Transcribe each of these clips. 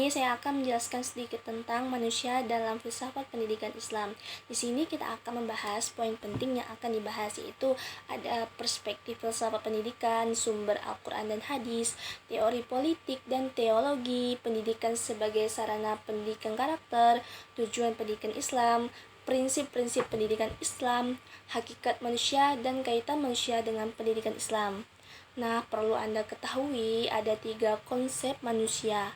saya akan menjelaskan sedikit tentang manusia dalam filsafat pendidikan Islam. Di sini kita akan membahas poin penting yang akan dibahas, yaitu ada perspektif filsafat pendidikan, sumber Al-Quran dan hadis, teori politik dan teologi, pendidikan sebagai sarana pendidikan karakter, tujuan pendidikan Islam, prinsip-prinsip pendidikan Islam, hakikat manusia, dan kaitan manusia dengan pendidikan Islam. Nah, perlu Anda ketahui ada 3 konsep manusia,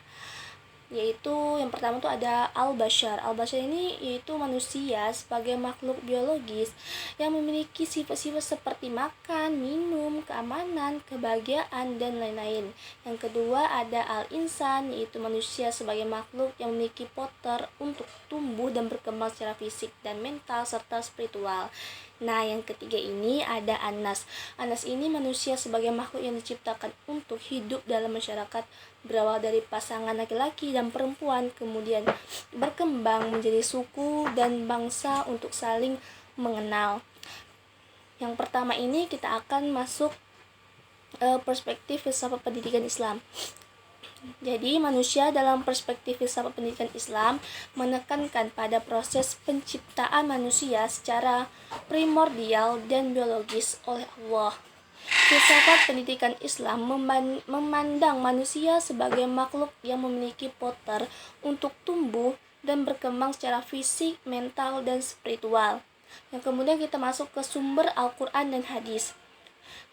yaitu yang pertama tuh ada al-bashar. Al-bashar ini yaitu manusia sebagai makhluk biologis yang memiliki sifat-sifat seperti makan, minum, keamanan, kebahagiaan, dan lain-lain. Yang kedua ada al-insan, yaitu manusia sebagai makhluk yang memiliki poter untuk tumbuh dan berkembang secara fisik dan mental serta spiritual. Nah, yang ketiga ini ada Anas. Anas ini manusia sebagai makhluk yang diciptakan untuk hidup dalam masyarakat, berawal dari pasangan laki-laki dan perempuan, kemudian berkembang menjadi suku dan bangsa untuk saling mengenal. Yang pertama ini kita akan masuk perspektif filsafat pendidikan Islam. Jadi, manusia dalam perspektif filsafat pendidikan Islam menekankan pada proses penciptaan manusia secara primordial dan biologis oleh Allah. Filsafat pendidikan Islam memandang manusia sebagai makhluk yang memiliki poter untuk tumbuh dan berkembang secara fisik, mental, dan spiritual. Yang kemudian kita masuk ke sumber Al-Quran dan hadis.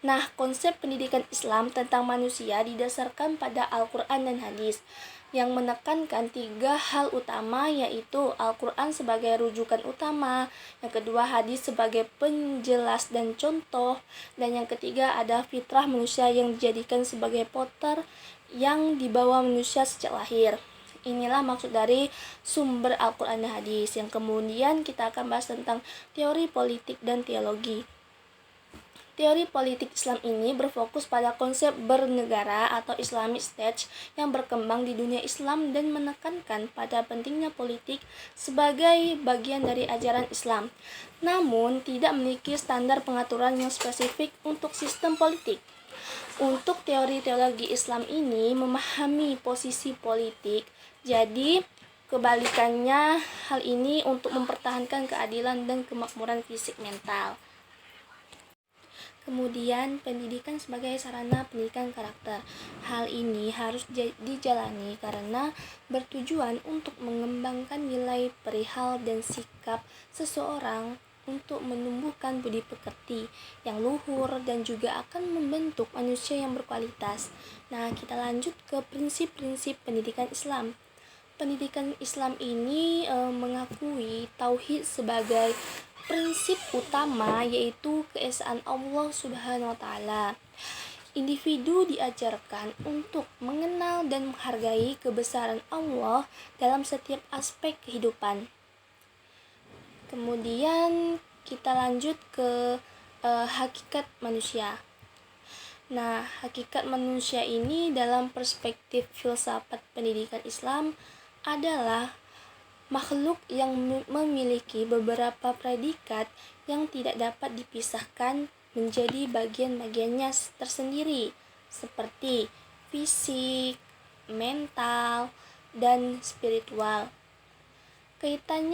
Nah, konsep pendidikan Islam tentang manusia didasarkan pada Al-Quran dan hadis yang menekankan 3 hal utama, yaitu Al-Quran sebagai rujukan utama, yang kedua hadis sebagai penjelas dan contoh, dan yang ketiga ada fitrah manusia yang dijadikan sebagai poter yang dibawa manusia sejak lahir. Inilah maksud dari sumber Al-Quran dan hadis. Yang kemudian kita akan bahas tentang teori politik dan teologi. Teori politik Islam ini berfokus pada konsep bernegara atau Islamic State yang berkembang di dunia Islam dan menekankan pada pentingnya politik sebagai bagian dari ajaran Islam, namun tidak memiliki standar pengaturan yang spesifik untuk sistem politik. Untuk teori teologi Islam ini memahami posisi politik, jadi kebalikannya hal ini untuk mempertahankan keadilan dan kemakmuran fisik mental. Kemudian, pendidikan sebagai sarana pendidikan karakter. Hal ini harus dijalani karena bertujuan untuk mengembangkan nilai perihal dan sikap seseorang untuk menumbuhkan budi pekerti yang luhur dan juga akan membentuk manusia yang berkualitas. Nah, kita lanjut ke prinsip-prinsip pendidikan Islam. Pendidikan Islam ini mengakui tauhid sebagai prinsip utama, yaitu keesaan Allah Subhanahu wa taala. Individu diajarkan untuk mengenal dan menghargai kebesaran Allah dalam setiap aspek kehidupan. Kemudian kita lanjut ke hakikat manusia. Nah, hakikat manusia ini dalam perspektif filsafat pendidikan Islam adalah makhluk yang memiliki beberapa predikat yang tidak dapat dipisahkan menjadi bagian-bagiannya tersendiri, seperti fisik, mental, dan spiritual. Kaitan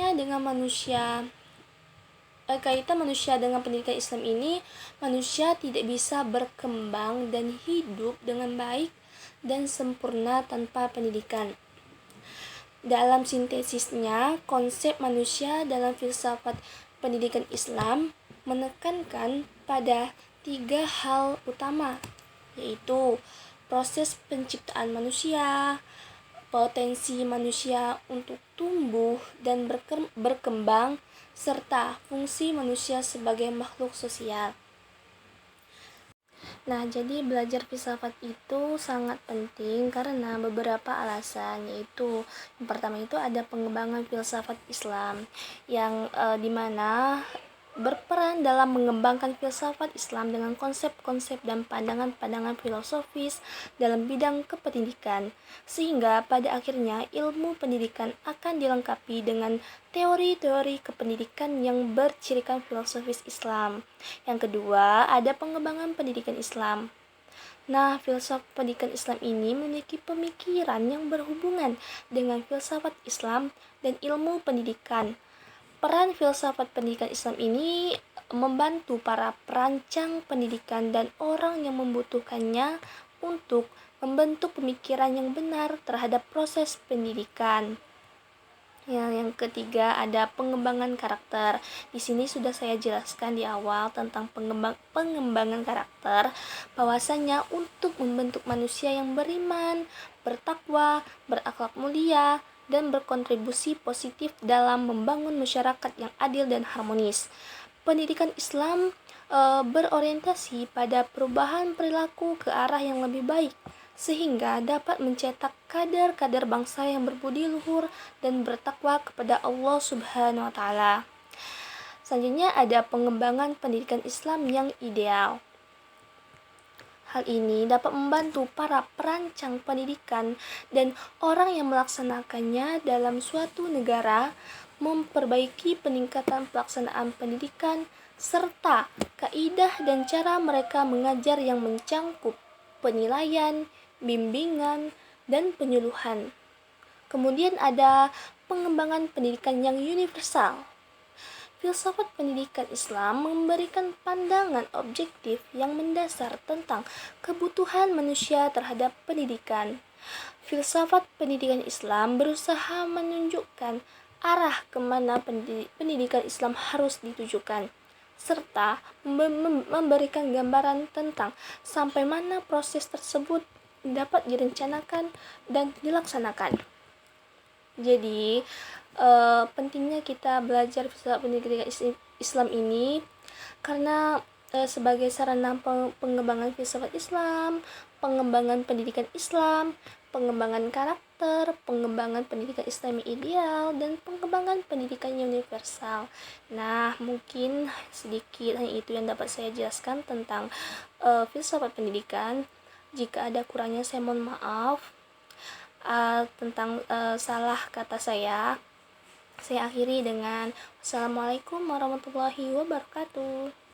manusia dengan pendidikan Islam ini, manusia tidak bisa berkembang dan hidup dengan baik dan sempurna tanpa pendidikan. Dalam sintesisnya, konsep manusia dalam filsafat pendidikan Islam menekankan pada 3 hal utama, yaitu proses penciptaan manusia, potensi manusia untuk tumbuh dan berkembang, serta fungsi manusia sebagai makhluk sosial. Nah, jadi belajar filsafat itu sangat penting karena beberapa alasan, yaitu yang pertama itu ada pengembangan filsafat Islam yang dimana berperan dalam mengembangkan filsafat Islam dengan konsep-konsep dan pandangan-pandangan filosofis dalam bidang kependidikan, sehingga pada akhirnya ilmu pendidikan akan dilengkapi dengan teori-teori kependidikan yang bercirikan filosofis Islam. Yang kedua, ada pengembangan pendidikan Islam. Nah, filsafat pendidikan Islam ini memiliki pemikiran yang berhubungan dengan filsafat Islam dan ilmu pendidikan. Peran filsafat pendidikan Islam ini membantu para perancang pendidikan dan orang yang membutuhkannya untuk membentuk pemikiran yang benar terhadap proses pendidikan. Yang ketiga ada pengembangan karakter. Di sini sudah saya jelaskan di awal tentang pengembangan karakter, bahwasanya untuk membentuk manusia yang beriman, bertakwa, berakhlak mulia, dan berkontribusi positif dalam membangun masyarakat yang adil dan harmonis. Pendidikan Islam berorientasi pada perubahan perilaku ke arah yang lebih baik, sehingga dapat mencetak kader-kader bangsa yang berbudi luhur dan bertakwa kepada Allah Subhanahu wa taala. Selanjutnya ada pengembangan pendidikan Islam yang ideal. Hal ini dapat membantu para perancang pendidikan dan orang yang melaksanakannya dalam suatu negara memperbaiki peningkatan pelaksanaan pendidikan serta kaidah dan cara mereka mengajar yang mencangkup penilaian, bimbingan, dan penyuluhan. Kemudian ada pengembangan pendidikan yang universal. Filsafat pendidikan Islam memberikan pandangan objektif yang mendasar tentang kebutuhan manusia terhadap pendidikan. Filsafat pendidikan Islam berusaha menunjukkan arah kemana pendidikan Islam harus ditujukan, serta memberikan gambaran tentang sampai mana proses tersebut dapat direncanakan dan dilaksanakan. Jadi, pentingnya kita belajar filsafat pendidikan Islam ini karena sebagai sarana pengembangan filsafat Islam, pengembangan pendidikan Islam, pengembangan karakter, pengembangan pendidikan Islami ideal, dan pengembangan pendidikan universal. Nah, mungkin sedikit hanya itu yang dapat saya jelaskan tentang filsafat pendidikan. Jika ada kurangnya saya mohon maaf tentang salah kata saya. Saya akhiri dengan Wassalamualaikum warahmatullahi wabarakatuh.